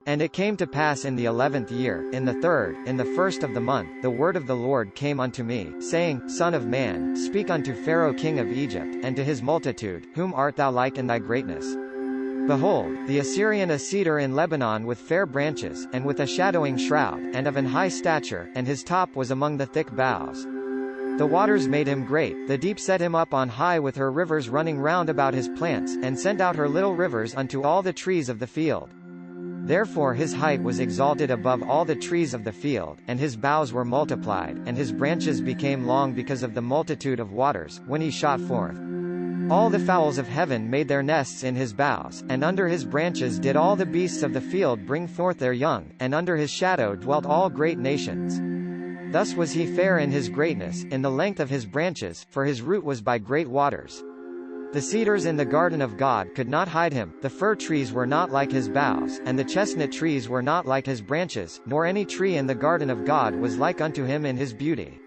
And it came to pass in the 11th year, in the 3rd, in the 1st of the month, the word of the Lord came unto me, saying, Son of man, speak unto Pharaoh king of Egypt, and to his multitude, whom art thou like in thy greatness? Behold, the Assyrian a cedar in Lebanon with fair branches, and with a shadowing shroud, and of an high stature, and his top was among the thick boughs. The waters made him great, the deep set him up on high with her rivers running round about his plants, and sent out her little rivers unto all the trees of the field. Therefore his height was exalted above all the trees of the field, and his boughs were multiplied, and his branches became long because of the multitude of waters, when he shot forth. All the fowls of heaven made their nests in his boughs, and under his branches did all the beasts of the field bring forth their young, and under his shadow dwelt all great nations. Thus was he fair in his greatness, in the length of his branches, for his root was by great waters. The cedars in the garden of God could not hide him, the fir trees were not like his boughs, and the chesnut trees were not like his branches, nor any tree in the garden of God was like unto him in his beauty.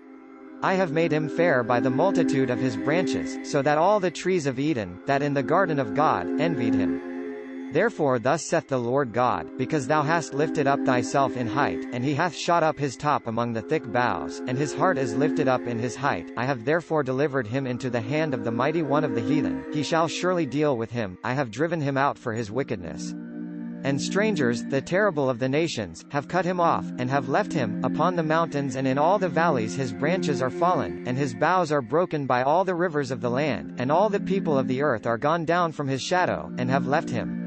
I have made him fair by the multitude of his branches, so that all the trees of Eden, that in the garden of God, envied him. Therefore thus saith the Lord God, because thou hast lifted up thyself in height, and he hath shot up his top among the thick boughs, and his heart is lifted up in his height, I have therefore delivered him into the hand of the mighty one of the heathen, he shall surely deal with him, I have driven him out for his wickedness. And strangers, the terrible of the nations, have cut him off, and have left him, upon the mountains and in all the valleys his branches are fallen, and his boughs are broken by all the rivers of the land, and all the people of the earth are gone down from his shadow, and have left him.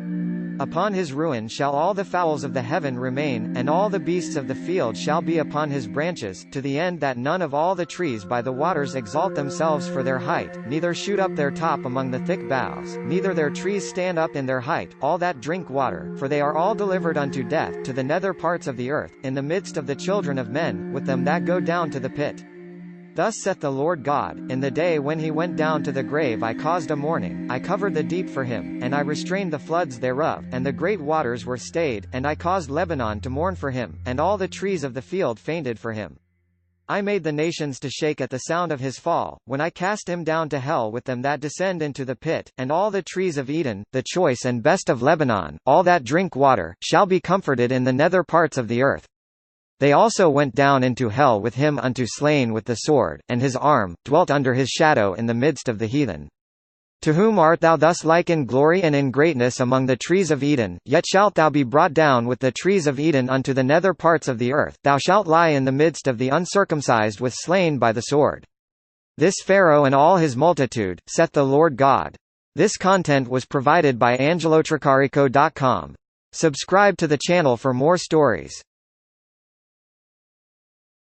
Upon his ruin shall all the fowls of the heaven remain, and all the beasts of the field shall be upon his branches, to the end that none of all the trees by the waters exalt themselves for their height, neither shoot up their top among the thick boughs, neither their trees stand up in their height, all that drink water, for they are all delivered unto death, to the nether parts of the earth, in the midst of the children of men, with them that go down to the pit. Thus saith the Lord God, in the day when he went down to the grave I caused a mourning, I covered the deep for him, and I restrained the floods thereof, and the great waters were stayed, and I caused Lebanon to mourn for him, and all the trees of the field fainted for him. I made the nations to shake at the sound of his fall, when I cast him down to hell with them that descend into the pit, and all the trees of Eden, the choice and best of Lebanon, all that drink water, shall be comforted in the nether parts of the earth. They also went down into hell with him unto slain with the sword, and his arm dwelt under his shadow in the midst of the heathen. To whom art thou thus like in glory and in greatness among the trees of Eden? Yet shalt thou be brought down with the trees of Eden unto the nether parts of the earth, thou shalt lie in the midst of the uncircumcised with slain by the sword. This Pharaoh and all his multitude, saith the Lord God. This content was provided by angelotricarico.com. Subscribe to the channel for more stories.